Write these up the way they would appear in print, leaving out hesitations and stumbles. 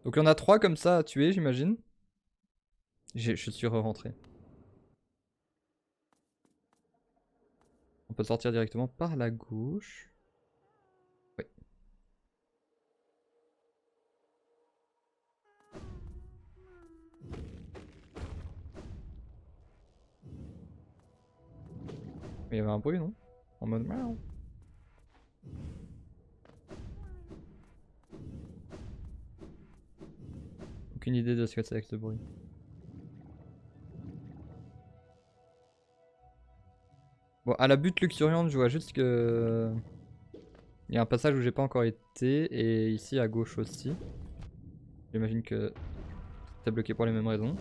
Donc il y en a 3 comme ça à tuer, j'imagine. Je suis re-rentré. On peut sortir directement par la gauche. Oui. Mais il y avait un bruit, non? En mode miaou. Aucune idée de ce que c'est avec ce bruit. Bon, à la butte luxuriante, je vois juste que... Il y a un passage où j'ai pas encore été, et ici à gauche aussi. J'imagine que c'est bloqué pour les mêmes raisons.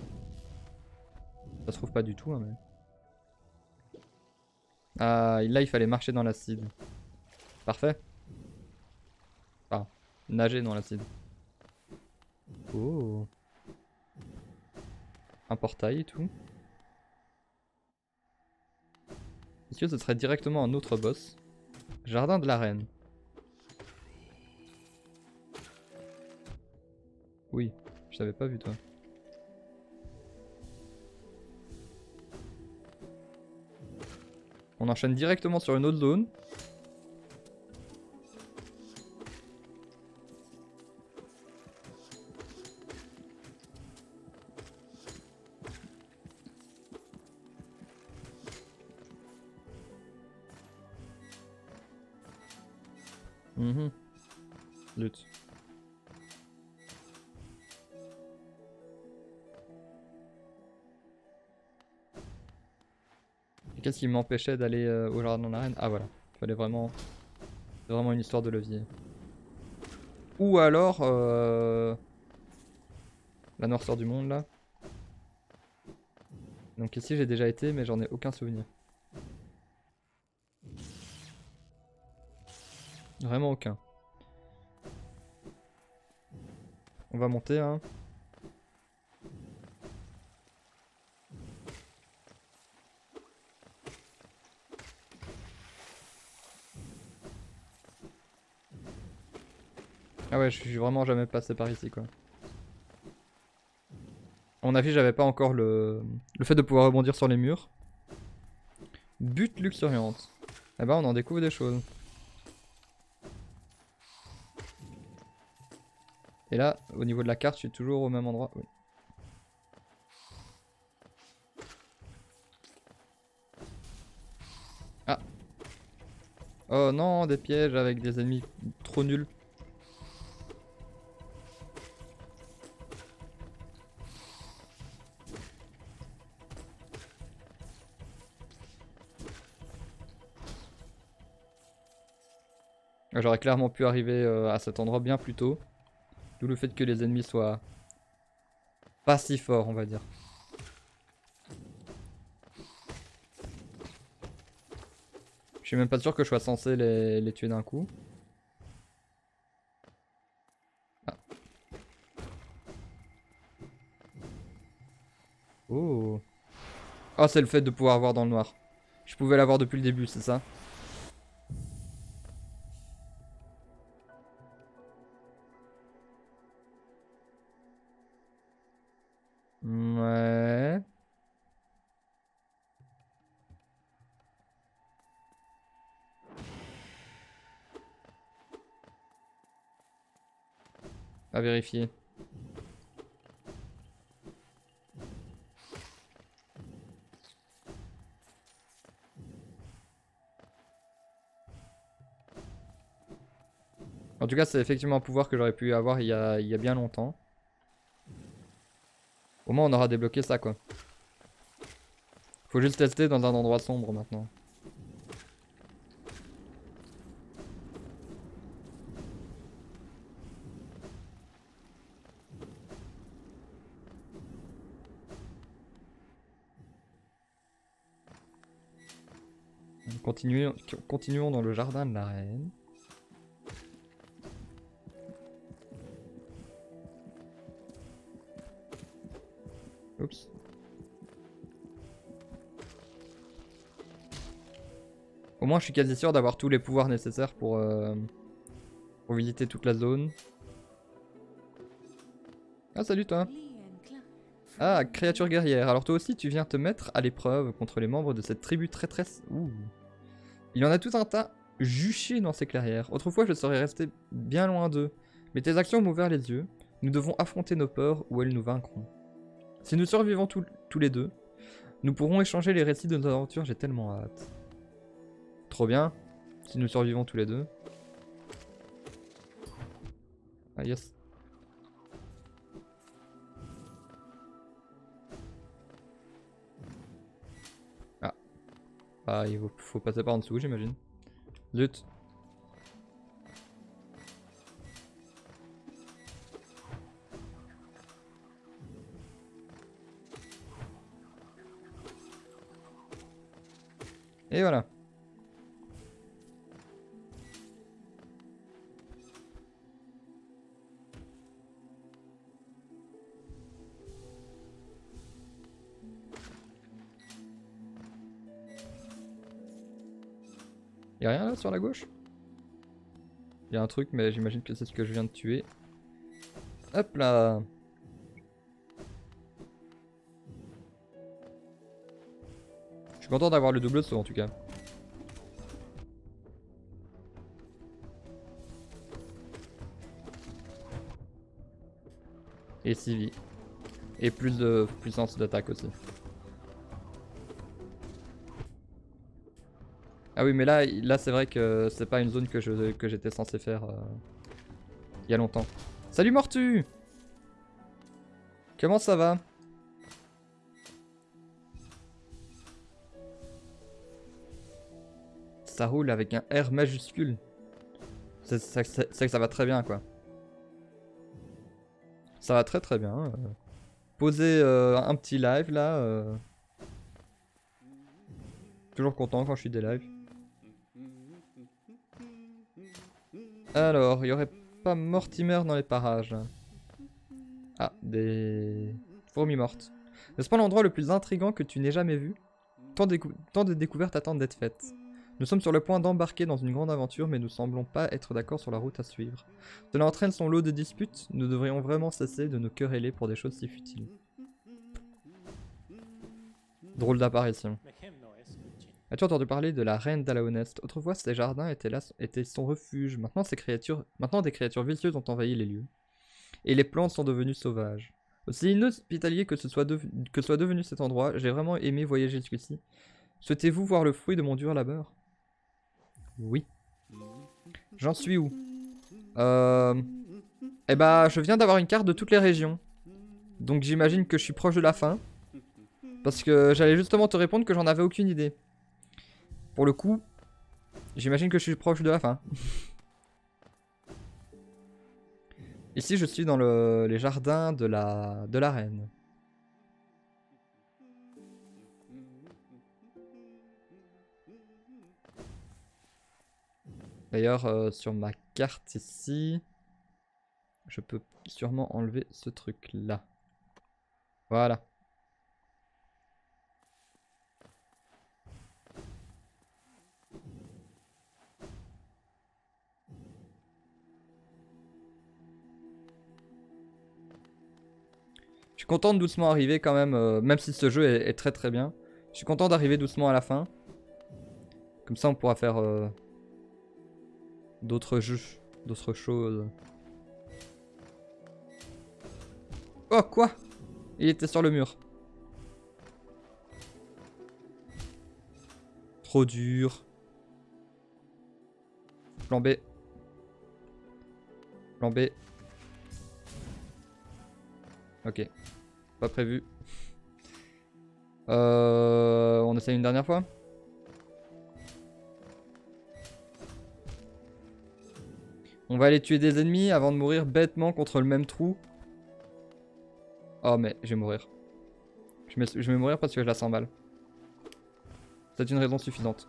Ça se trouve pas du tout, hein, mais... Ah, là il fallait marcher dans l'acide. Parfait. Enfin, nager dans l'acide. Oh. Un portail et tout. Est-ce que ce serait directement un autre boss? Jardin de la reine. Oui, je t'avais pas vu toi. On enchaîne directement sur une autre zone. Lutte. Qu'est-ce qui m'empêchait d'aller au jardin de la reine? Ah voilà, fallait vraiment... C'est vraiment une histoire de levier. Ou alors... la noirceur du monde là. Donc ici j'ai déjà été mais j'en ai aucun souvenir. Vraiment aucun. On va monter hein. Ah ouais, je suis vraiment jamais passé par ici quoi. À mon avis, j'avais pas encore le fait de pouvoir rebondir sur les murs. Butte luxuriante. Eh ben, on en découvre des choses. Et là, au niveau de la carte, je suis toujours au même endroit. Oui. Ah. Oh non, des pièges avec des ennemis trop nuls. J'aurais clairement pu arriver à cet endroit bien plus tôt. D'où le fait que les ennemis soient pas si forts, on va dire. Je suis même pas sûr que je sois censé les tuer d'un coup. Ah. Oh. Oh, c'est le fait de pouvoir voir dans le noir. Je pouvais l'avoir depuis le début, c'est ça? Ouais. À vérifier. En tout cas, c'est effectivement un pouvoir que j'aurais pu avoir il y a bien longtemps. Au moins, on aura débloqué ça, quoi. Faut juste tester dans un endroit sombre maintenant. Continuons dans le jardin de la reine. Oups. Au moins, je suis quasi sûr d'avoir tous les pouvoirs nécessaires pour visiter toute la zone. Ah salut toi. Ah, créature guerrière. Alors toi aussi tu viens te mettre à l'épreuve contre les membres de cette tribu traîtresse. Ouh. Il y en a tout un tas juchés dans ces clairières. Autrefois je serais resté bien loin d'eux. Mais tes actions m'ont ouvert les yeux. Nous devons affronter nos peurs ou elles nous vaincront. Si nous survivons tous les deux, nous pourrons échanger les récits de nos aventures. J'ai tellement hâte. Trop bien. Si nous survivons tous les deux. Ah yes. Ah. Ah, il faut passer par en dessous, j'imagine. Zut. Et voilà. Y'a rien là sur la gauche? Y'a un truc, mais j'imagine que c'est ce que je viens de tuer. Hop là! Je suis content d'avoir le double saut en tout cas. Et 6 vies. Et plus de puissance d'attaque aussi. Ah oui, mais là c'est vrai que c'est pas une zone que j'étais censé faire il y a longtemps. Salut Mortu! Comment ça va? Ça roule avec un R majuscule. C'est que ça va très bien quoi. Ça va très très bien. Poser un petit live là. Toujours content quand je suis des lives. Alors, il y aurait pas Mortimer dans les parages. Ah, des fourmis mortes. N'est-ce pas l'endroit le plus intriguant que tu n'aies jamais vu? Tant de découvertes attendent d'être faites. Nous sommes sur le point d'embarquer dans une grande aventure, mais nous semblons pas être d'accord sur la route à suivre. Cela entraîne son lot de disputes, nous devrions vraiment cesser de nous quereller pour des choses si futiles. Drôle d'apparition. As-tu entendu parler de la reine d'Alaonest? Autrefois, ces jardins étaient son refuge. Maintenant, des créatures vicieuses ont envahi les lieux. Et les plantes sont devenues sauvages. Aussi inhospitalier que soit devenu cet endroit, j'ai vraiment aimé voyager jusqu'ici. Souhaitez-vous voir le fruit de mon dur labeur? Oui. J'en suis où? Eh bah, je viens d'avoir une carte de toutes les régions. Donc j'imagine que je suis proche de la fin. Parce que j'allais justement te répondre que j'en avais aucune idée. Pour le coup, j'imagine que je suis proche de la fin. Ici, je suis dans les jardins de la reine. D'ailleurs, sur ma carte ici, je peux sûrement enlever ce truc-là. Voilà. Je suis content de doucement arriver quand même, même si ce jeu est très très bien. Je suis content d'arriver doucement à la fin. Comme ça on pourra faire d'autres jeux, d'autres choses. Oh quoi? Il était sur le mur. Trop dur. Plan B. Plan B. Ok. Pas prévu. On essaye une dernière fois? On va aller tuer des ennemis avant de mourir bêtement contre le même trou. Oh mais je vais mourir. Je vais mourir parce que je la sens mal. C'est une raison suffisante.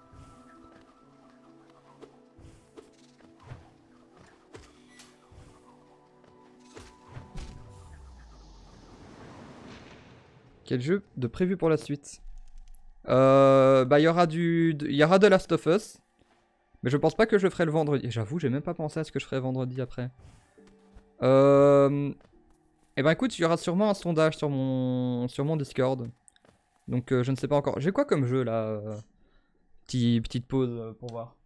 Quel jeu de prévu pour la suite? Bah il y aura de Last of Us. Mais je pense pas que je le ferai le vendredi. J'avoue, j'ai même pas pensé à ce que je ferai vendredi après. Eh ben écoute, il y aura sûrement un sondage sur mon Discord. Donc je ne sais pas encore. J'ai quoi comme jeu là petite pause pour voir.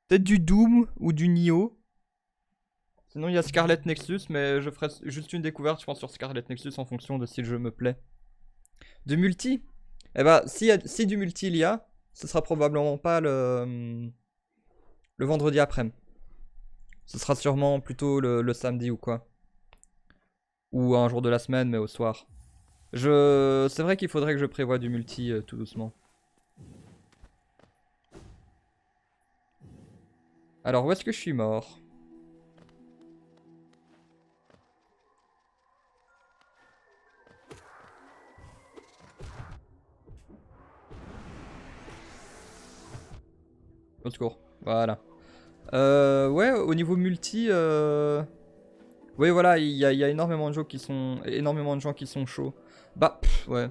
Peut-être du Doom ou du Nioh. Sinon il y a Scarlet Nexus, mais je ferai juste une découverte je pense sur Scarlet Nexus en fonction de si le jeu me plaît. Du multi? Eh ben si du multi il y a, ce sera probablement pas le vendredi après-midi. Ce sera sûrement plutôt le samedi ou quoi. Ou un jour de la semaine mais au soir. C'est vrai qu'il faudrait que je prévoie du multi tout doucement. Alors où est-ce que je suis mort? Au secours. Voilà. Ouais, au niveau multi, oui voilà, il y a énormément de gens qui sont chauds. Bah, ouais.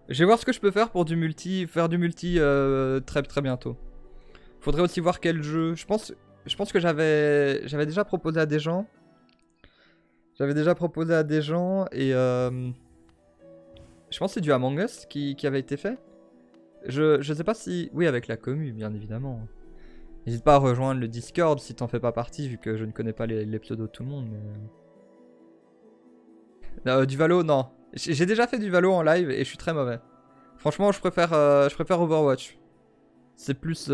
Je vais voir ce que je peux faire pour faire du multi très très bientôt. Faudrait aussi voir quel jeu. Je pense que j'avais déjà proposé à des gens. J'avais déjà proposé à des gens et je pense que c'est du Among Us qui avait été fait. Je sais pas si... Oui, avec la commu, bien évidemment. N'hésite pas à rejoindre le Discord si t'en fais pas partie, vu que je ne connais pas les pseudos de tout le monde. Mais... du Valo, non. J'ai déjà fait du Valo en live et je suis très mauvais. Franchement, je préfère Overwatch. C'est plus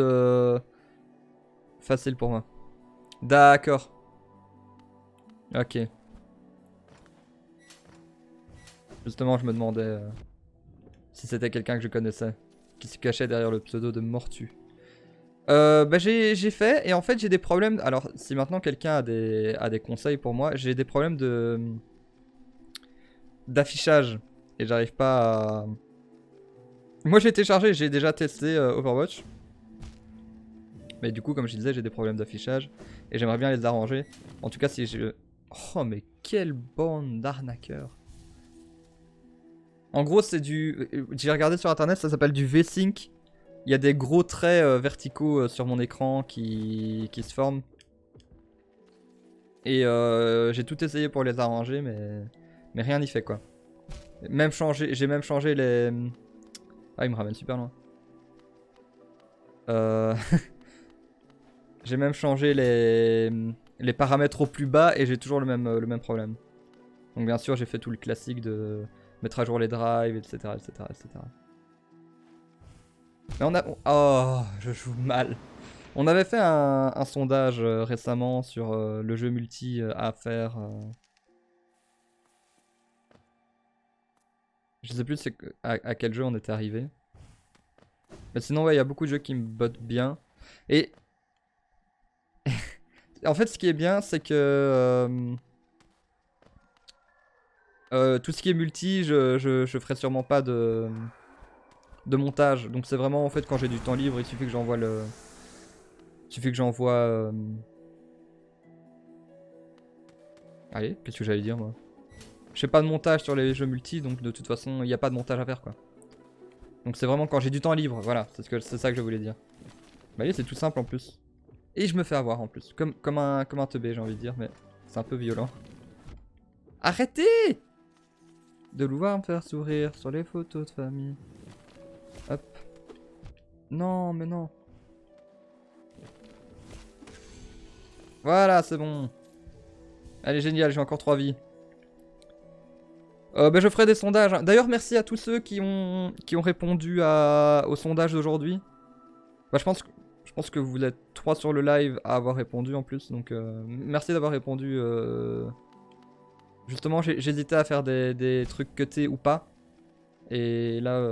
facile pour moi. D'accord. Ok. Justement, je me demandais si c'était quelqu'un que je connaissais. Qui se cachait derrière le pseudo de Mortu. Bah j'ai fait et en fait j'ai des problèmes. Alors si maintenant quelqu'un a des conseils pour moi, j'ai des problèmes d'affichage et j'arrive pas à... Moi j'ai téléchargé, j'ai déjà testé Overwatch. Mais du coup comme je disais j'ai des problèmes d'affichage et j'aimerais bien les arranger. En tout cas si je... Oh mais quelle bande d'arnaqueurs. En gros c'est du... J'ai regardé sur internet, ça s'appelle du V-Sync. Il y a des gros traits verticaux sur mon écran qui se forment. Et j'ai tout essayé pour les arranger, mais rien n'y fait quoi. J'ai même changé les... Ah, il me ramène super loin. Euh... j'ai même changé les paramètres au plus bas et j'ai toujours le même problème. Donc bien sûr, j'ai fait tout le classique de mettre à jour les drives, etc. etc., etc. Mais on a... Oh, je joue mal. On avait fait un sondage récemment sur le jeu multi à faire. Je sais plus à quel jeu on était arrivé. Mais sinon, ouais, il y a beaucoup de jeux qui me bottent bien. Et en fait, ce qui est bien, c'est que tout ce qui est multi, je ferai sûrement pas de montage. Donc c'est vraiment en fait quand j'ai du temps libre, il suffit que j'envoie le... Il suffit que j'envoie... Allez, qu'est-ce que j'allais dire moi? Je fais pas de montage sur les jeux multi, donc de toute façon, il n'y a pas de montage à faire quoi. Donc c'est vraiment quand j'ai du temps libre, voilà, c'est ça que je voulais dire. Bah oui, c'est tout simple en plus. Et je me fais avoir en plus, comme un teubé j'ai envie de dire, mais c'est un peu violent. Arrêtez de le voir me faire sourire sur les photos de famille. Hop. Non, mais non. Voilà, c'est bon. Allez, génial, j'ai encore 3 vies. Bah, je ferai des sondages. D'ailleurs, merci à tous ceux qui ont répondu au sondage d'aujourd'hui. Bah, je pense que vous êtes 3 sur le live à avoir répondu en plus. Donc, merci d'avoir répondu. Justement, j'hésitais à faire des trucs cutés ou pas. Et là,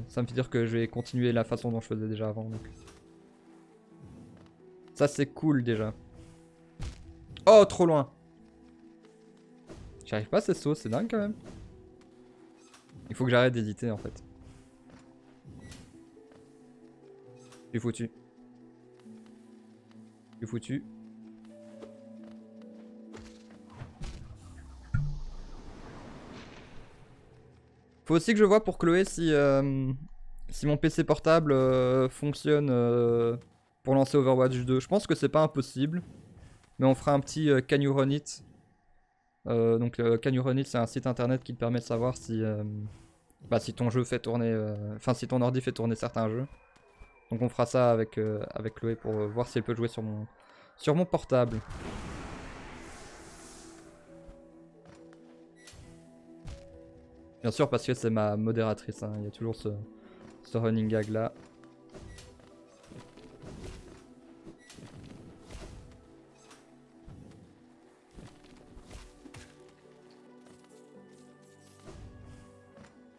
ça me fait dire que je vais continuer la façon dont je faisais déjà avant. Donc. Ça, c'est cool déjà. Oh, trop loin. J'arrive pas à ces sauts, c'est dingue quand même. Il faut que j'arrête d'hésiter en fait. Je suis foutu. Je suis foutu. Faut aussi que je vois pour Chloé si si mon PC portable fonctionne pour lancer Overwatch 2. Je pense que c'est pas impossible. Mais on fera un petit Can You Run It. Donc Can You Run It, c'est un site internet qui te permet de savoir si, si ton jeu fait tourner... Enfin, si ton ordi fait tourner certains jeux. Donc on fera ça avec Chloé pour voir si elle peut jouer sur mon portable. Bien sûr, parce que c'est ma modératrice, hein. Il y a toujours ce running gag là.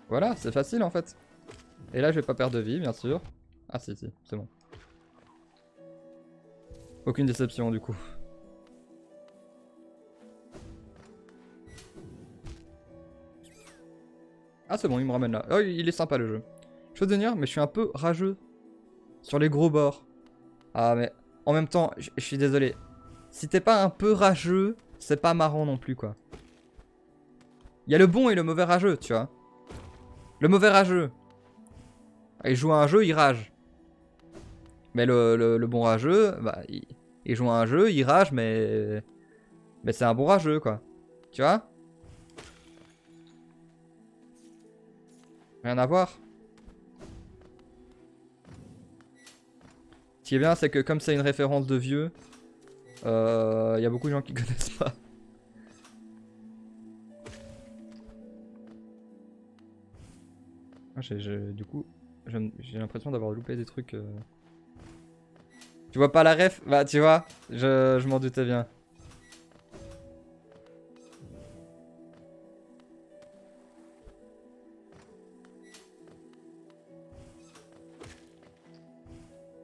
Voilà, c'est facile en fait. Et là, je vais pas perdre de vie, bien sûr. Ah si, si, c'est bon. Aucune déception du coup. Ah c'est bon, il me ramène là. Oh, il est sympa le jeu. Je peux te dire, mais je suis un peu rageux sur les gros bords. Ah mais en même temps, je suis désolé. Si t'es pas un peu rageux, c'est pas marrant non plus quoi. Il y a le bon et le mauvais rageux, tu vois. Le mauvais rageux, il joue à un jeu, il rage. Mais le bon rageux, bah, il joue à un jeu, il rage, mais c'est un bon rageux quoi. Tu vois? Rien à voir. Ce qui est bien, c'est que comme c'est une référence de vieux, y a beaucoup de gens qui connaissent pas. Ah, du coup, j'ai l'impression d'avoir loupé des trucs. Tu vois pas la ref? Bah, tu vois, je m'en doutais bien.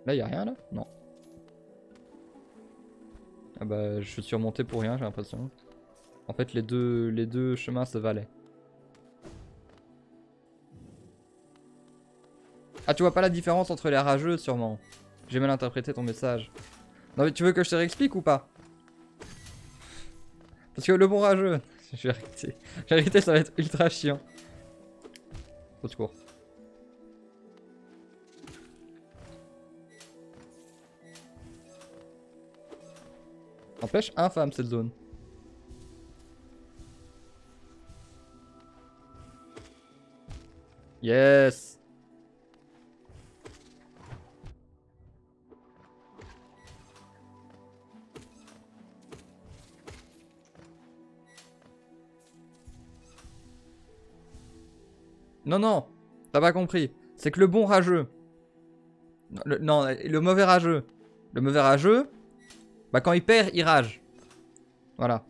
Là, y'a rien là? Non. Ah bah, je suis remonté pour rien, j'ai l'impression. En fait, les deux chemins se valaient. Ah, tu vois pas la différence entre les rageux, sûrement. J'ai mal interprété ton message. Non, mais tu veux que je te réexplique ou pas? Parce que le bon rageux... Je vais arrêter. J'ai arrêté, ça va être ultra chiant. Au secours. N'empêche, infâme cette zone. Yes. Non, non, t'as pas compris. C'est que le bon rageux... Non, le mauvais rageux. Le mauvais rageux, bah quand il perd, il rage. Voilà.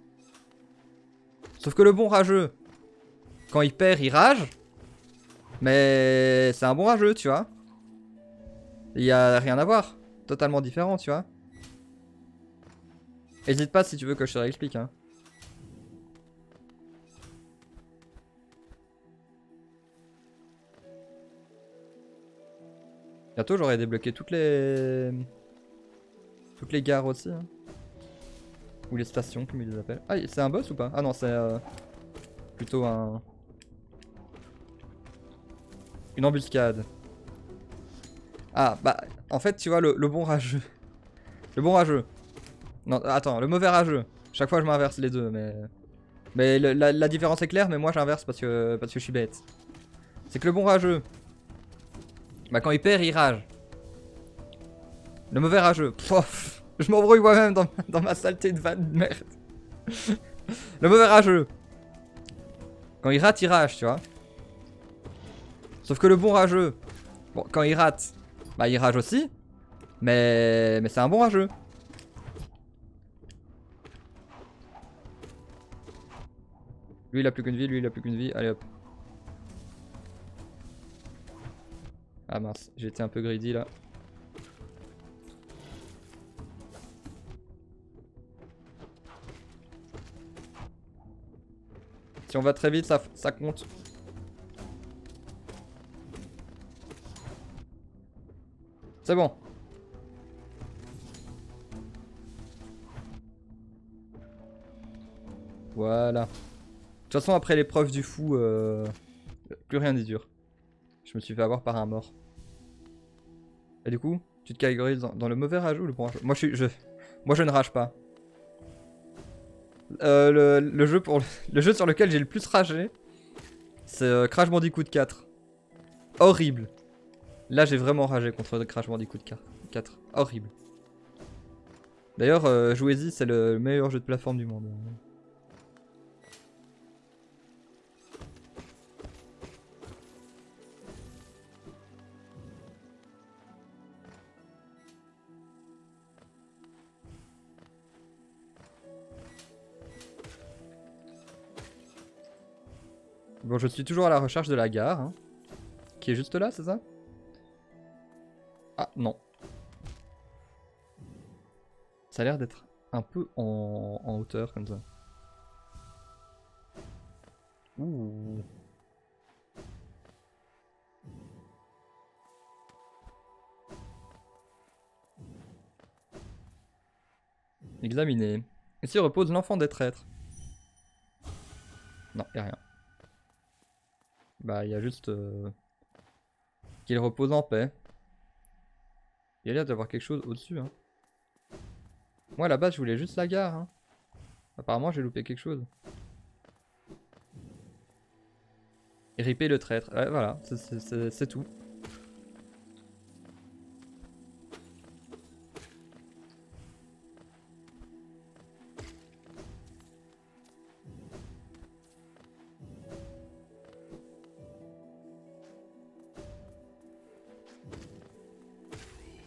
Sauf que le bon rageux, quand il perd, il rage. Mais c'est un bon rageux, tu vois. Il y a rien à voir. Totalement différent, tu vois. Hésite pas si tu veux que je te réexplique, hein. Bientôt, j'aurai débloqué toutes les gares aussi, hein. Ou les stations, comme ils les appellent. Ah, c'est un boss ou pas? Ah non, c'est plutôt une embuscade. Ah, bah, en fait, tu vois, le bon rageux. Le bon rageux. Non, attends, le mauvais rageux. Chaque fois, je m'inverse les deux, mais... Mais la différence est claire, mais moi, j'inverse parce que je suis bête. C'est que le bon rageux, bah, quand il perd, il rage. Le mauvais rageux, pof, je m'embrouille moi-même dans ma saleté de vanne de merde. Le mauvais rageux, quand il rate, il rage, tu vois. Sauf que le bon rageux, bon, quand il rate, bah, il rage aussi. Mais c'est un bon rageux. Lui il a plus qu'une vie, lui il a plus qu'une vie, allez hop. Ah mince, j'ai été un peu greedy là. Si on va très vite, ça compte. C'est bon. Voilà. De toute façon, après l'épreuve du fou, plus rien n'est dur. Je me suis fait avoir par un mort. Et du coup, tu te catégorises dans le mauvais rage ou le bon rage? Moi je ne rage pas. Le jeu le jeu sur lequel j'ai le plus ragé, c'est Crash Bandicoot 4. Horrible. Là j'ai vraiment ragé contre Crash Bandicoot 4. Horrible. D'ailleurs, jouez-y, c'est le meilleur jeu de plateforme du monde. Bon, je suis toujours à la recherche de la gare, hein, qui est juste là, c'est ça? Ah, non. Ça a l'air d'être un peu en hauteur, comme ça. Ouh. Examiner. Ici repose l'enfant des traîtres. Non, y'a rien. Bah, y a juste qu'il repose en paix. Il y a l'air d'avoir quelque chose au-dessus. Hein. Moi, à la base, je voulais juste la gare. Hein. Apparemment, j'ai loupé quelque chose. Et ripper le traître. Ouais, voilà, c'est tout.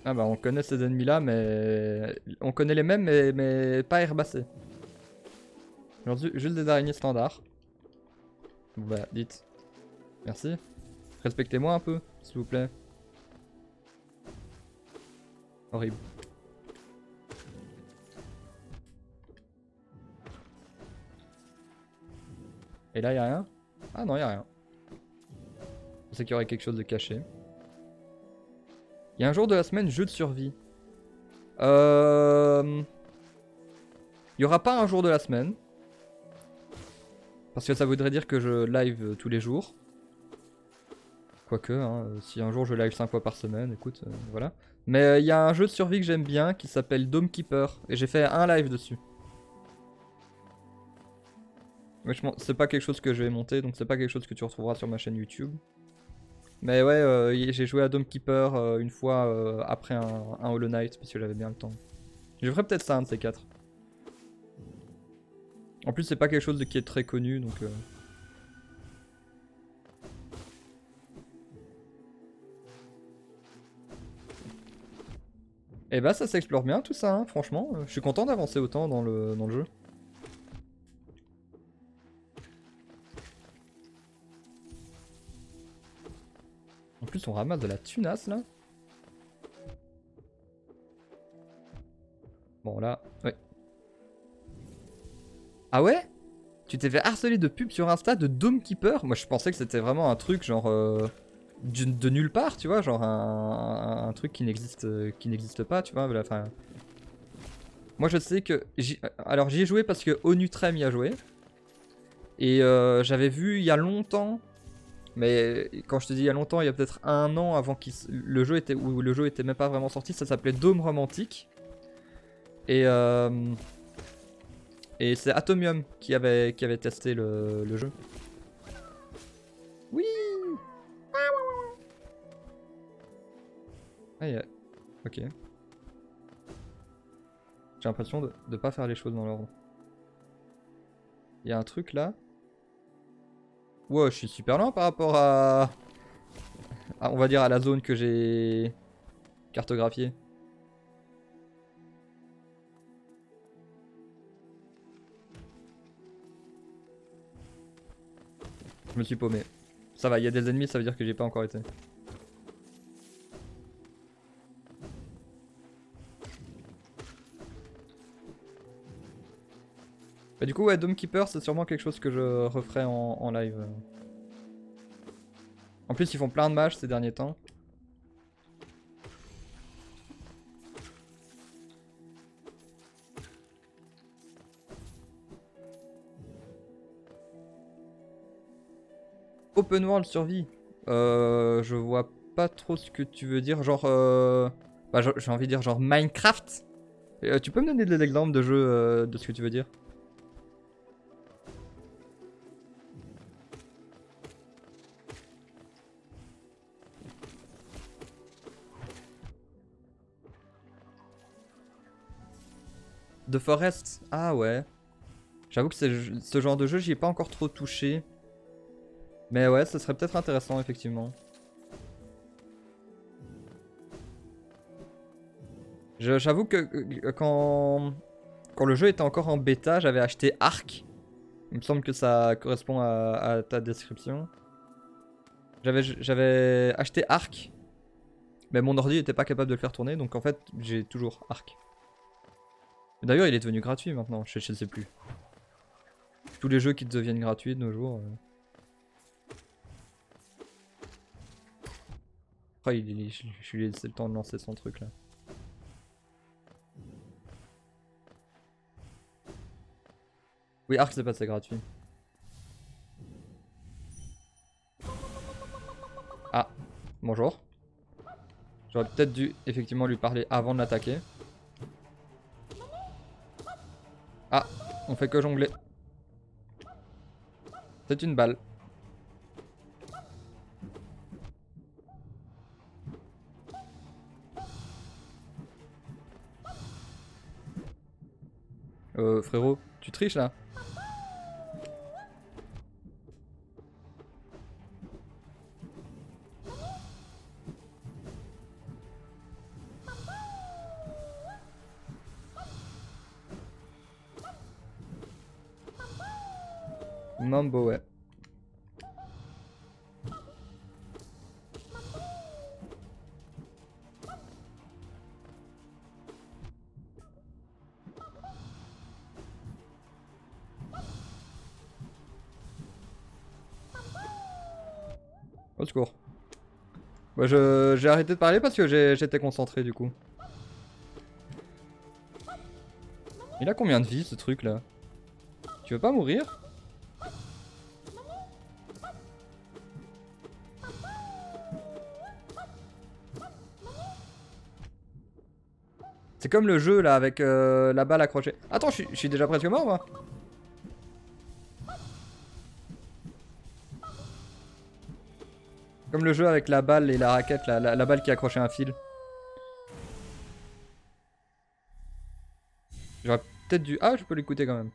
Ah bah on connaît ces ennemis là mais on connaît les mêmes mais pas herbacés. Genre juste des araignées standards. Bon bah dites. Merci. Respectez-moi un peu, s'il vous plaît. Horrible. Et là y'a rien? Ah non y'a rien. Je pensais qu'il y aurait quelque chose de caché. Il y a un jour de la semaine jeu de survie. Il y aura pas un jour de la semaine. Parce que ça voudrait dire que je live tous les jours. Quoique, hein, si un jour je live 5 fois par semaine, écoute, voilà. Mais il y a un jeu de survie que j'aime bien qui s'appelle Dome Keeper. Et j'ai fait un live dessus. Mais c'est pas quelque chose que je vais monter, donc c'est pas quelque chose que tu retrouveras sur ma chaîne YouTube. Mais ouais, j'ai joué à Dome Keeper une fois après un Hollow Knight, parce que j'avais bien le temps. Je ferai peut-être ça, un de ces quatre. En plus, c'est pas quelque chose qui est très connu, donc... Et bah ça s'explore bien tout ça, hein, franchement. Je suis content d'avancer autant dans le jeu. En plus, on ramasse de la tunasse là. Bon là, ouais. Ah ouais? Tu t'es fait harceler de pub sur Insta de Dome Keeper? Moi je pensais que c'était vraiment un truc genre de nulle part, tu vois, genre un truc qui n'existe pas, tu vois. Enfin, moi je sais que alors j'y ai joué parce que Onutrem y a joué et j'avais vu il y a longtemps, mais quand je te dis il y a longtemps, il y a peut-être un an avant le jeu était même pas vraiment sorti, ça s'appelait Dome Romantique et et c'est Atomium qui avait testé le jeu. Oui. Ah, ok. J'ai l'impression de pas faire les choses dans l'ordre. Il y a un truc là. Ouais, je suis super lent par rapport on va dire à la zone que j'ai cartographiée. Je me suis paumé. Ça va, il y a des ennemis, ça veut dire que j'ai pas encore été. Bah, du coup, ouais, Dome Keeper, c'est sûrement quelque chose que je referai en live. En plus, ils font plein de matchs ces derniers temps. Open World survie. Je vois pas trop ce que tu veux dire. Genre, bah, j'ai envie de dire genre Minecraft. Tu peux me donner des exemples de jeux de ce que tu veux dire? The Forest? Ah ouais. J'avoue que ce genre de jeu, j'y ai pas encore trop touché. Mais ouais, ce serait peut-être intéressant, effectivement. J'avoue que quand le jeu était encore en bêta, j'avais acheté Ark. Il me semble que ça correspond à ta description. J'avais acheté Ark, mais mon ordi n'était pas capable de le faire tourner, donc en fait, j'ai toujours Ark. D'ailleurs, il est devenu gratuit maintenant, je sais plus. Tous les jeux qui deviennent gratuits de nos jours. Oh, je lui ai laissé le temps de lancer son truc là. Oui, Ark c'est passé gratuit. Ah, bonjour. J'aurais peut-être dû effectivement lui parler avant de l'attaquer. Ah, on fait que jongler. C'est une balle. Frérot, tu triches là? Mambo, ouais. Au secours. Bah, j'ai arrêté de parler parce que j'étais concentré du coup. Il a combien de vie ce truc là? Tu veux pas mourir? C'est comme le jeu là avec la balle accrochée. Attends, je suis déjà presque mort moi. Comme le jeu avec la balle et la raquette, la balle qui accrochait un fil. J'aurais peut-être dû... Ah, je peux l'écouter quand même.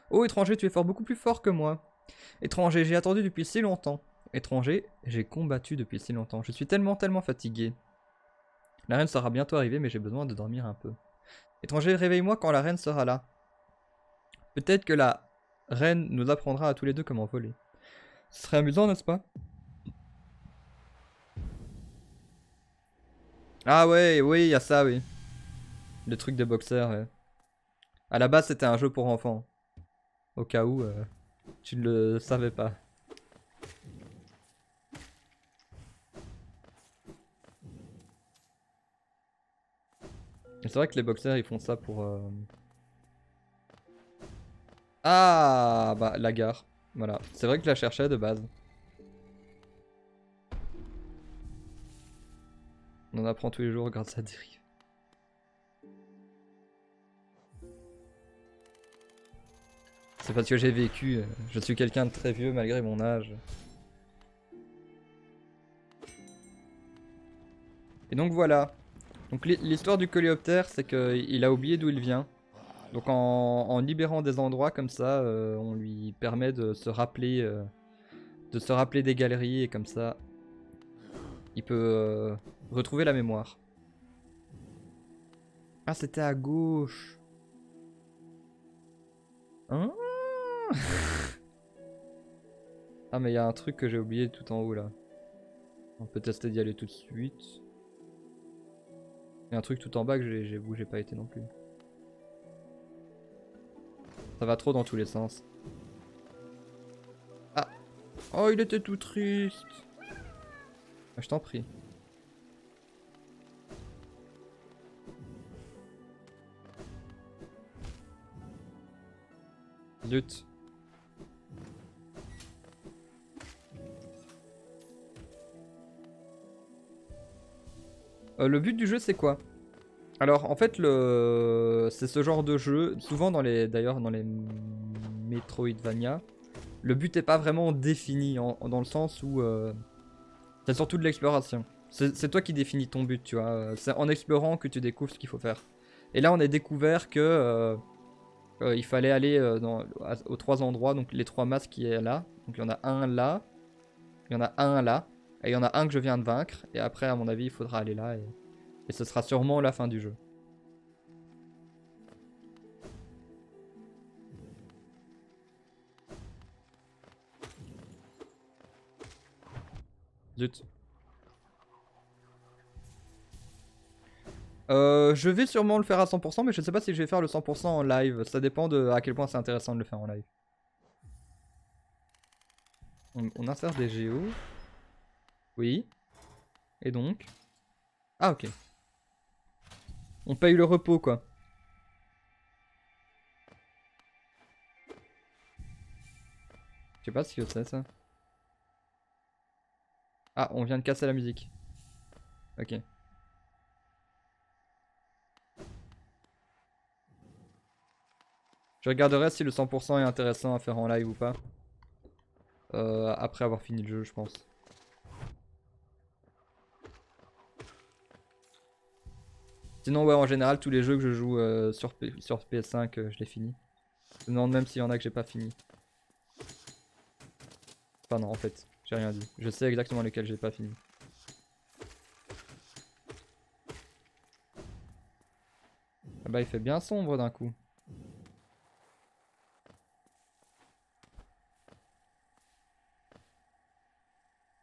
Oh étranger, tu es fort, beaucoup plus fort que moi. Étranger, j'ai attendu depuis si longtemps. Étranger, j'ai combattu depuis si longtemps. Je suis tellement fatigué. La reine sera bientôt arrivée, mais j'ai besoin de dormir un peu. Étranger, réveille-moi quand la reine sera là. Peut-être que la reine nous apprendra à tous les deux comment voler. Ce serait amusant, n'est-ce pas? Ah ouais, oui, il y a ça, oui. Le truc des boxeurs, ouais. À la base, c'était un jeu pour enfants. Au cas où tu ne le savais pas. Et c'est vrai que les boxeurs, ils font ça pour... Ah, bah, la gare. Voilà. C'est vrai que je la cherchais de base. On en apprend tous les jours grâce à Dérive. C'est parce que j'ai vécu. Je suis quelqu'un de très vieux malgré mon âge. Et donc voilà. Donc l'histoire du coléoptère, c'est qu'il a oublié d'où il vient. Donc en libérant des endroits comme ça, on lui permet de se rappeler des galeries et comme ça, il peut retrouver la mémoire. Ah, c'était à gauche. Hein? Ah, mais il y a un truc que j'ai oublié tout en haut là. On peut tester d'y aller tout de suite. Il y a un truc tout en bas que où j'ai pas été non plus. Ça va trop dans tous les sens. Ah! Oh, il était tout triste! Ah, je t'en prie. Zut. Le but du jeu c'est quoi? Alors en fait c'est ce genre de jeu, souvent d'ailleurs dans les Metroidvania, le but est pas vraiment défini dans le sens où c'est surtout de l'exploration. C'est toi qui définis ton but, tu vois. C'est en explorant que tu découvres ce qu'il faut faire. Et là on a découvert que il fallait aller aux 3 endroits, donc les 3 masques qui est là. Donc il y en a un là, il y en a un là, et il y en a un que je viens de vaincre. Et après à mon avis il faudra aller là et ce sera sûrement la fin du jeu. Zut. Je vais sûrement le faire à 100%, mais je sais pas si je vais faire le 100% en live. Ça dépend de à quel point c'est intéressant de le faire en live. On insère des géos. Oui. Et donc? Ah ok. On paye le repos quoi. Je sais pas ce que c'est ça. Ah, on vient de casser la musique. Ok. Je regarderai si le 100% est intéressant à faire en live ou pas. Après avoir fini le jeu, je pense. Sinon, ouais, en général, tous les jeux que je joue sur PS5, je les finis. Je me demande même s'il y en a que j'ai pas fini. Enfin, non, en fait, j'ai rien dit. Je sais exactement lesquels j'ai pas fini. Ah bah, il fait bien sombre d'un coup.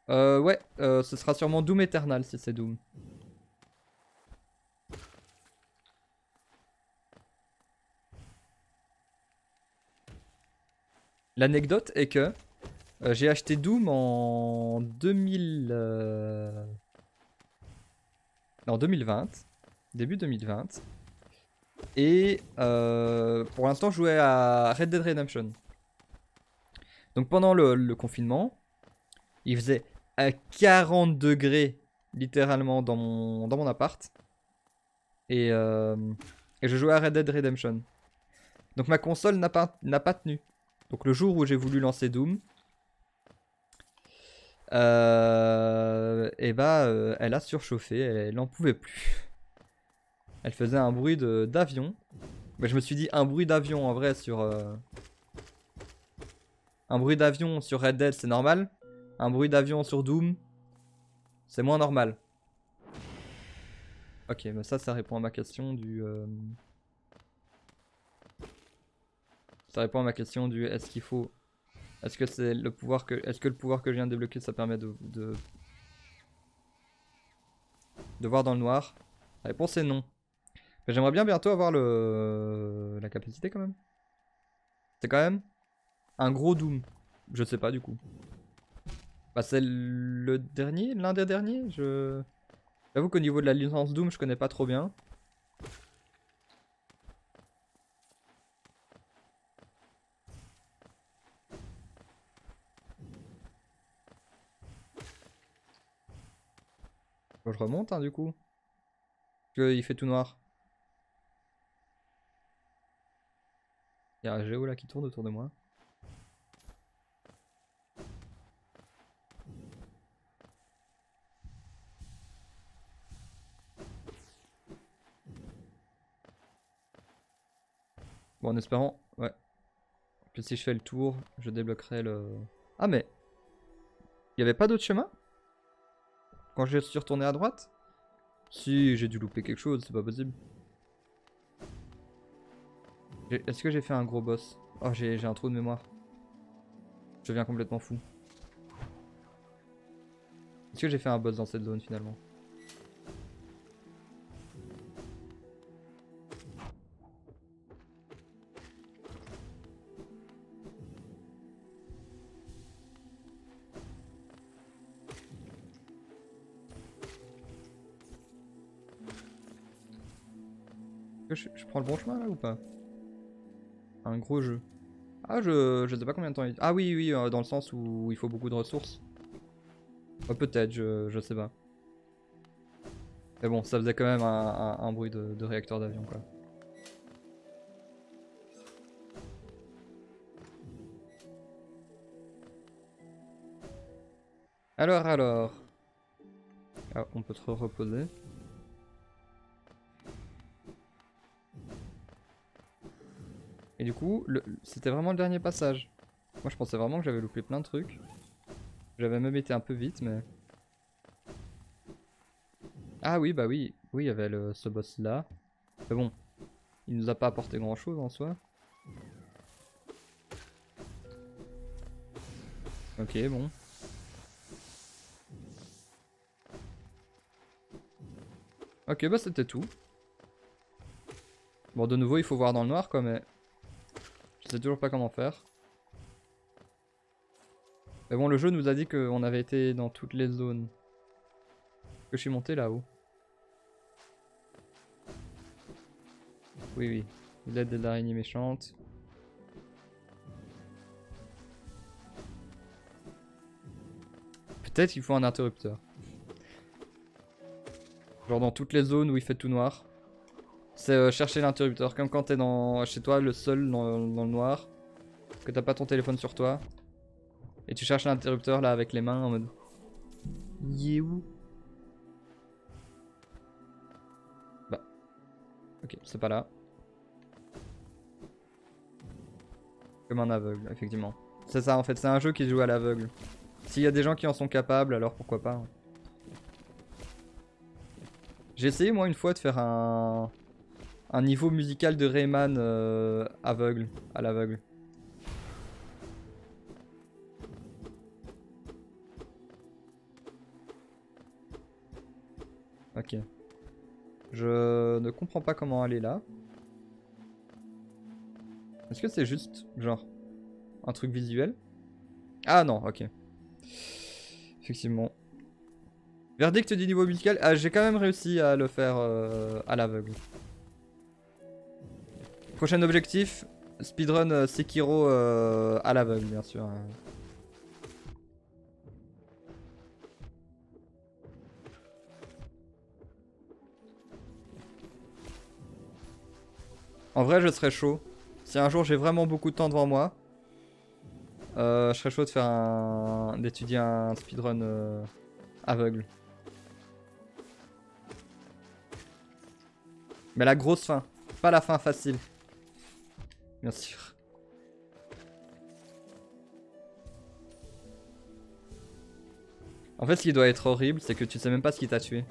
Ouais, ce sera sûrement Doom Eternal si c'est Doom. L'anecdote est que j'ai acheté Doom en 2000... en 2020. Début 2020. Et pour l'instant, je jouais à Red Dead Redemption. Donc pendant le confinement, il faisait à 40 degrés littéralement dans mon appart. Et, et je jouais à Red Dead Redemption. Donc ma console n'a pas tenu. Donc le jour où j'ai voulu lancer Doom, et bah elle a surchauffé, elle n'en pouvait plus. Elle faisait un bruit d'avion. Mais je me suis dit un bruit d'avion en vrai sur... un bruit d'avion sur Red Dead c'est normal. Un bruit d'avion sur Doom, c'est moins normal. Ok, mais ça répond à ma question du... Ça répond à ma question du est-ce qu'il faut... Est-ce que c'est le pouvoir que... Est-ce que le pouvoir que je viens de débloquer ça permet de voir dans le noir? La réponse est non. Mais j'aimerais bien bientôt avoir la capacité quand même. C'est quand même un gros Doom. Je sais pas du coup. Bah c'est le dernier, l'un des derniers. J'avoue qu'au niveau de la licence Doom, je connais pas trop bien. Bon, je remonte hein, du coup. Parce qu'il fait tout noir. Il y a un géo là qui tourne autour de moi. Bon, en espérant, ouais, que si je fais le tour, je débloquerai le... Ah mais, il y avait pas d'autre chemin? Quand je suis retourné à droite? Si, j'ai dû louper quelque chose, c'est pas possible. Est-ce que j'ai fait un gros boss? Oh, j'ai un trou de mémoire. Je deviens complètement fou. Est-ce que j'ai fait un boss dans cette zone finalement? Est-ce que je prends le bon chemin là ou pas? Un gros jeu. Ah, je sais pas combien de temps il... Ah oui, oui, dans le sens où il faut beaucoup de ressources. Peut-être, je sais pas. Mais bon, ça faisait quand même un bruit de réacteur d'avion quoi. Alors. Ah, on peut te reposer. Et du coup, c'était vraiment le dernier passage. Moi je pensais vraiment que j'avais loupé plein de trucs. J'avais même été un peu vite mais... Ah oui bah oui, oui il y avait ce boss là. Mais bon, il nous a pas apporté grand chose en soi. Ok bon. Ok bah c'était tout. Bon de nouveau il faut voir dans le noir quoi mais... Je sais toujours pas comment faire. Mais bon le jeu nous a dit qu'on avait été dans toutes les zones. Que je suis monté là-haut. Oui oui. L'aide de l'araignée méchante. Peut-être qu'il faut un interrupteur. Genre dans toutes les zones où il fait tout noir. C'est chercher l'interrupteur. Comme quand t'es chez toi, le seul dans le noir. Que t'as pas ton téléphone sur toi. Et tu cherches l'interrupteur là avec les mains en mode... Il est où? Bah. Ok, c'est pas là. Comme un aveugle, effectivement. C'est ça en fait, c'est un jeu qui se joue à l'aveugle. S'il y a des gens qui en sont capables, alors pourquoi pas. J'ai essayé moi une fois de faire un niveau musical de Rayman aveugle, à l'aveugle. Ok. Je ne comprends pas comment aller là. Est-ce que c'est juste, genre, un truc visuel? Ah non, ok. Effectivement. Verdict du niveau musical. Ah, j'ai quand même réussi à le faire à l'aveugle. Prochain objectif, speedrun Sekiro à l'aveugle, bien sûr. En vrai, je serais chaud. Si un jour j'ai vraiment beaucoup de temps devant moi, je serais chaud de faire d'étudier un speedrun aveugle. Mais la grosse fin, pas la fin facile. Bien sûr. En fait, ce qui doit être horrible, c'est que tu sais même pas ce qui t'a tué.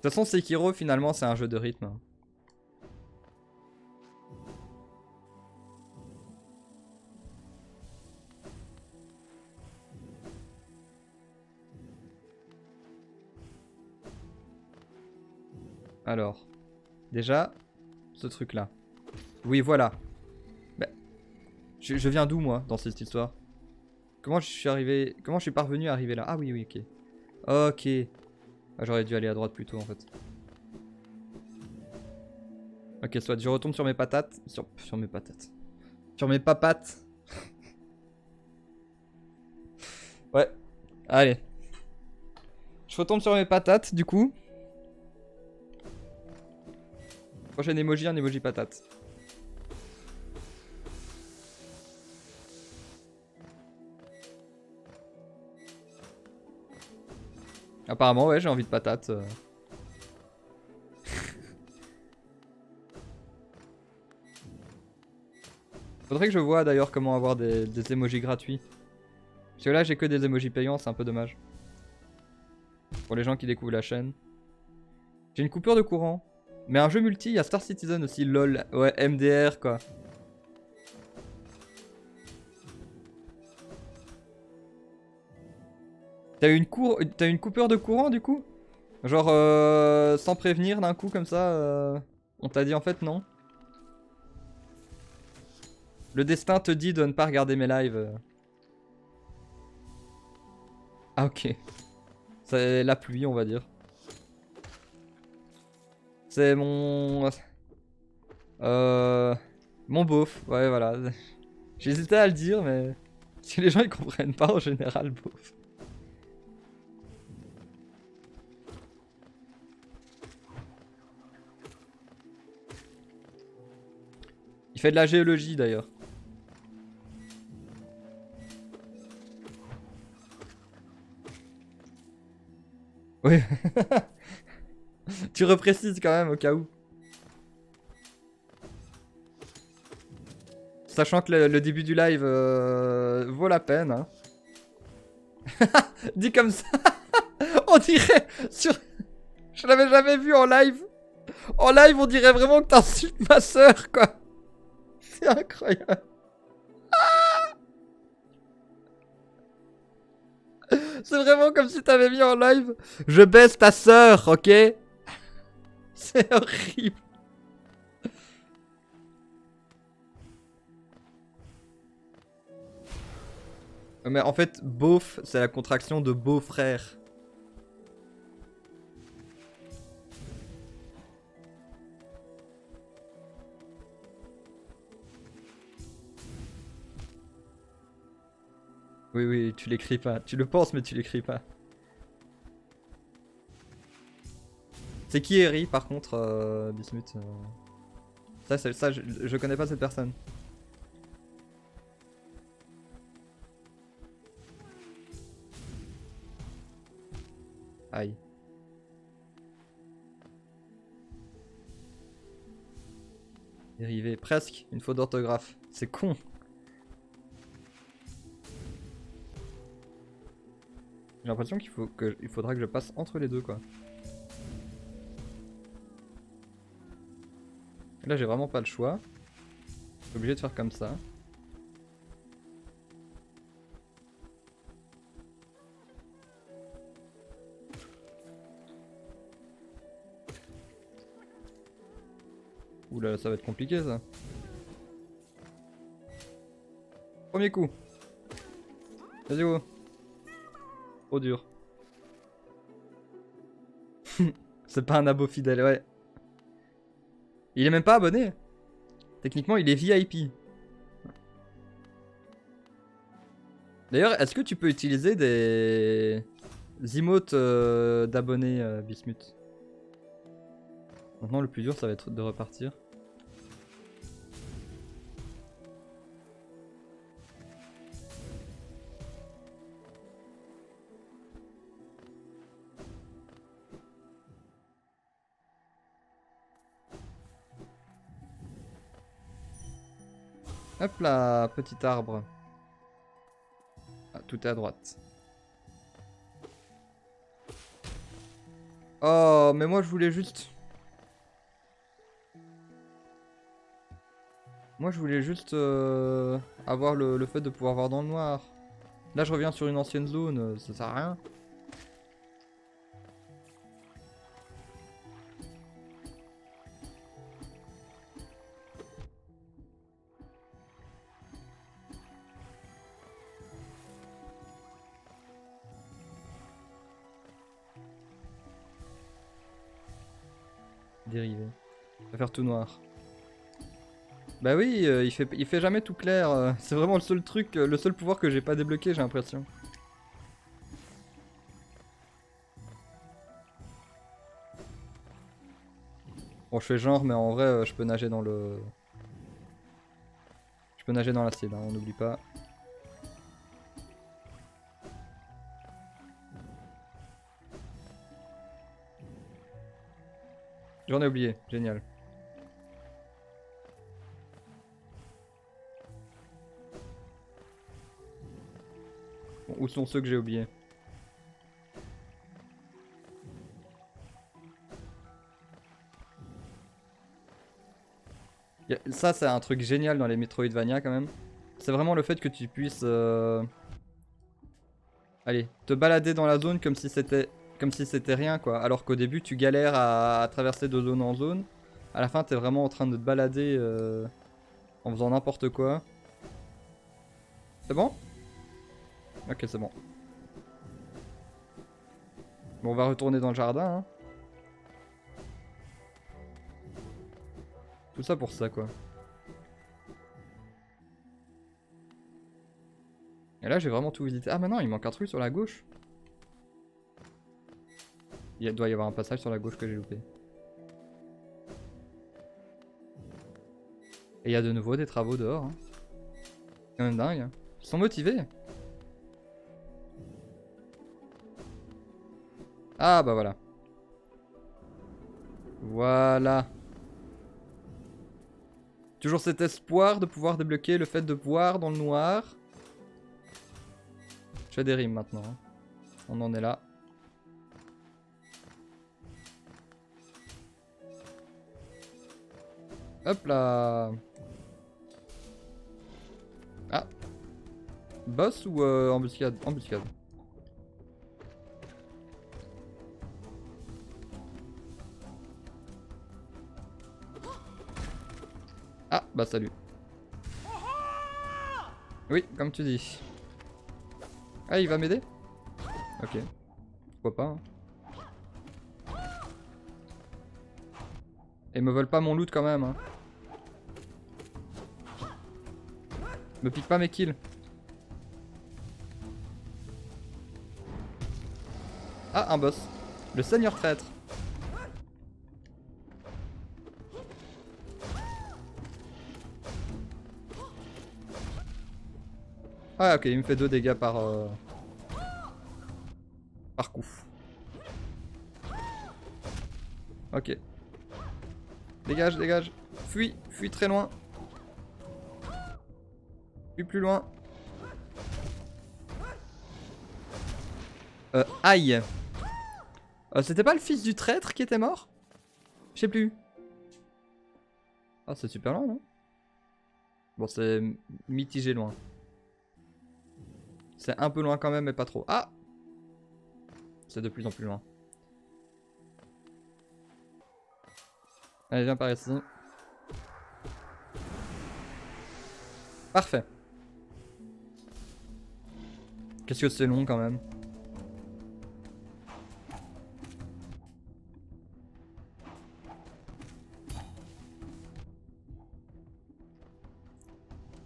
De toute façon, Sekiro, finalement, c'est un jeu de rythme. Alors, déjà, ce truc-là. Oui, voilà. Bah, je viens d'où, moi, dans cette histoire? Comment je suis arrivé... Comment je suis parvenu à arriver là? Ah oui, oui, ok. Ok. Ah, j'aurais dû aller à droite plus tôt, en fait. Ok, soit je retombe sur mes patates. Sur mes patates. Sur mes papates. Ouais. Allez. Je retombe sur mes patates, du coup. Prochain emoji, un emoji patate. Apparemment, ouais, j'ai envie de patates. Faudrait que je vois d'ailleurs comment avoir des emojis gratuits. Parce que là, j'ai que des emojis payants, c'est un peu dommage. Pour les gens qui découvrent la chaîne. J'ai une coupure de courant. Mais un jeu multi, il y a Star Citizen aussi, lol. Ouais, MDR quoi. T'as eu une coupure de courant du coup? Genre sans prévenir d'un coup comme ça, on t'a dit en fait non. Le destin te dit de ne pas regarder mes lives. Ah ok. C'est la pluie on va dire. C'est mon... Euh... Mon beauf, ouais voilà. J'hésitais à le dire mais... Si les gens ils comprennent pas en général, beauf. Il fait de la géologie d'ailleurs. Oui. Tu reprécises quand même au cas où. Sachant que le début du live vaut la peine. Hein. Dit comme ça, on dirait sur... Je l'avais jamais vu en live. En live, on dirait vraiment que t'insultes ma soeur, quoi. C'est incroyable. C'est vraiment comme si t'avais mis en live. Je baisse ta soeur, ok? C'est horrible. Mais en fait, beauf, c'est la contraction de beau-frère. Oui, oui, tu l'écris pas. Tu le penses, mais tu l'écris pas. C'est qui Eri, par contre, Bismuth Ça, je connais pas cette personne. Aïe. Dérivé. Presque. Une faute d'orthographe. C'est con. J'ai l'impression qu'il faudra que je passe entre les deux, quoi. Là, j'ai vraiment pas le choix. Je suis obligé de faire comme ça. Ouh là, ça va être compliqué, ça. Premier coup. Vas-y, go. Trop dur. C'est pas un abo fidèle, ouais. Il est même pas abonné. Techniquement, il est VIP. D'ailleurs, est-ce que tu peux utiliser des emotes d'abonnés, Bismuth? Maintenant, le plus dur, ça va être de repartir. Hop là, petit arbre. Ah, tout est à droite. Oh, mais moi je voulais juste... Moi je voulais juste avoir le fait de pouvoir voir dans le noir. Là je reviens sur une ancienne zone, ça sert à rien. Dérivé. On va faire tout noir. Bah oui, il fait jamais tout clair. C'est vraiment le seul truc, le seul pouvoir que j'ai pas débloqué, j'ai l'impression. Bon, je fais genre, mais en vrai, je peux nager dans le... Je peux nager dans l'acide, hein, on n'oublie pas. J'en ai oublié, génial. Bon, où sont ceux que j'ai oubliés? Ça, c'est un truc génial dans les Metroidvania quand même. C'est vraiment le fait que tu puisses... Allez, te balader dans la zone comme si c'était rien quoi. Alors qu'au début, tu galères à traverser de zone en zone. À la fin, t'es vraiment en train de te balader en faisant n'importe quoi. C'est bon? Ok, c'est bon. Bon, on va retourner dans le jardin. Hein. Tout ça pour ça, quoi. Et là j'ai vraiment tout visité. Ah maintenant il manque un truc sur la gauche. Il doit y avoir un passage sur la gauche que j'ai loupé. Et il y a de nouveau des travaux dehors. Hein. C'est quand même dingue. Hein. Ils sont motivés. Ah bah voilà. Voilà. Toujours cet espoir de pouvoir débloquer le fait de voir dans le noir. Je fais des rimes maintenant. Hein. On en est là. Hop là. Ah. Boss ou embuscade? Embuscade. Ah, bah salut. Oui, comme tu dis. Ah, il va m'aider? Ok. Pourquoi pas. Hein. Et me vole pas mon loot quand même. Hein. Me pique pas mes kills. Ah, un boss. Le seigneur traître. Ah ok, il me fait 2 dégâts par coup. Ok. Dégage, dégage. Fuis, fuis très loin. Fuis plus loin. Aïe. C'était pas le fils du traître qui était mort? Je sais plus. Ah, c'est super loin, non? Bon, c'est mitigé loin. C'est un peu loin quand même, mais pas trop. Ah! C'est de plus en plus loin. Allez, viens par ici. Parfait. Qu'est-ce que c'est long quand même.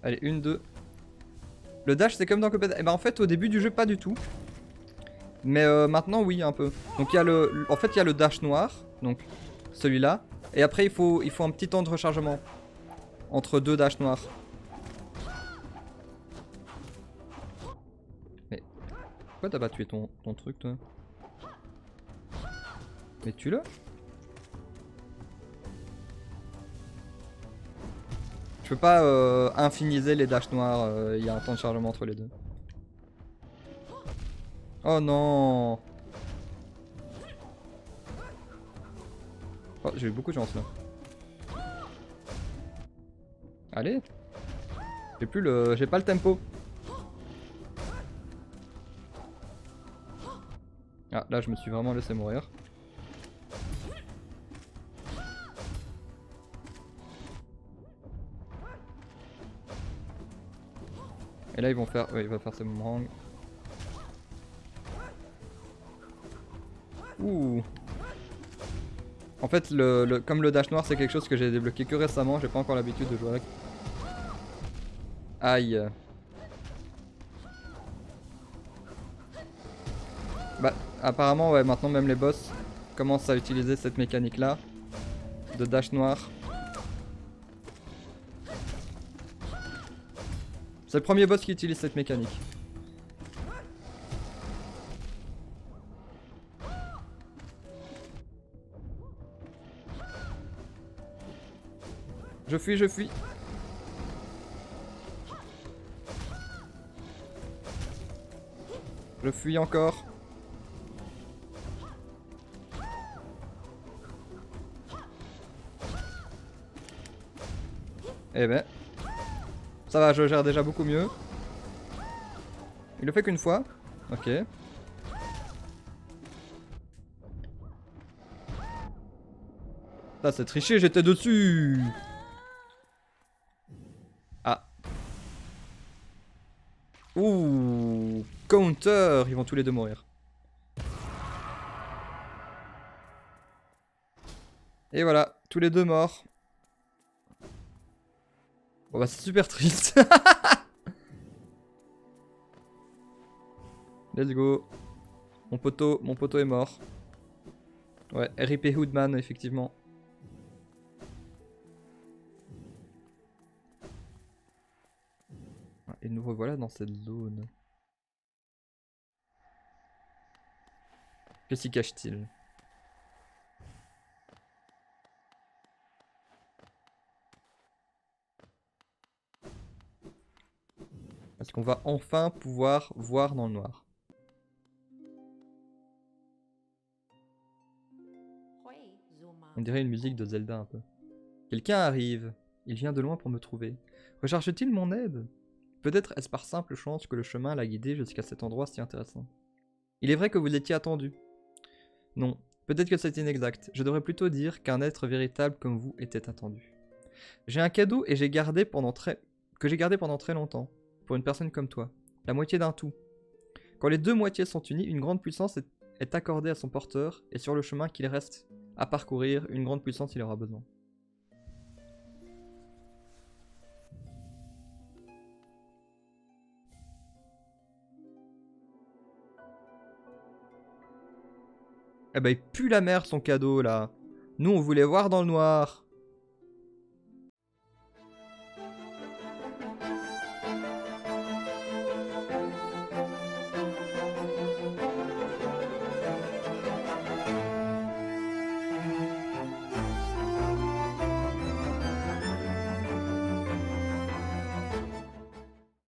Allez, 1, 2. Le dash c'est comme dans Cuphead. Et bah en fait au début du jeu pas du tout. Mais maintenant oui un peu. Donc il y a en fait il y a le dash noir. Donc celui-là. Et après il faut un petit temps de rechargement. Entre 2 dash noirs. Mais pourquoi t'as pas tué ton truc toi? Mais tue-le. Je peux pas infiniser les dash noirs, il y a un temps de chargement entre les deux. Oh non. Oh, j'ai eu beaucoup de chance là. Allez. J'ai pas le tempo. Ah là je me suis vraiment laissé mourir. Et là ils vont faire. Ouais, il va faire ses boomerangs. Ouh. En fait comme le dash noir c'est quelque chose que j'ai débloqué que récemment, j'ai pas encore l'habitude de jouer avec. Aïe. Bah apparemment ouais maintenant même les boss commencent à utiliser cette mécanique là. De dash noir. C'est le premier boss qui utilise cette mécanique. Je fuis, je fuis. Je fuis encore. Eh ben. Ça va, je gère déjà beaucoup mieux. Il le fait qu'une fois. Ok. Ça c'est triché, j'étais dessus. Ah. Ouh. Counter. Ils vont tous les deux mourir. Et voilà, tous les deux morts. Bon bah c'est super triste. Let's go. Mon poteau est mort. Ouais, RIP Hoodman, effectivement. Et nous revoilà dans cette zone. Que s'y cache-t-il? Est-ce qu'on va enfin pouvoir voir dans le noir? On dirait une musique de Zelda un peu. Quelqu'un arrive. Il vient de loin pour me trouver. Recherche-t-il mon aide? Peut-être est-ce par simple chance que le chemin l'a guidé jusqu'à cet endroit si intéressant. Il est vrai que vous étiez attendu. Non, peut-être que c'est inexact. Je devrais plutôt dire qu'un être véritable comme vous était attendu. J'ai un cadeau et que j'ai gardé pendant très longtemps. Pour une personne comme toi. La moitié d'un tout. Quand les deux moitiés sont unies, une grande puissance est accordée à son porteur, et sur le chemin qu'il reste à parcourir, une grande puissance il aura besoin. Eh ben il pue la merde son cadeau là. Nous on voulait voir dans le noir.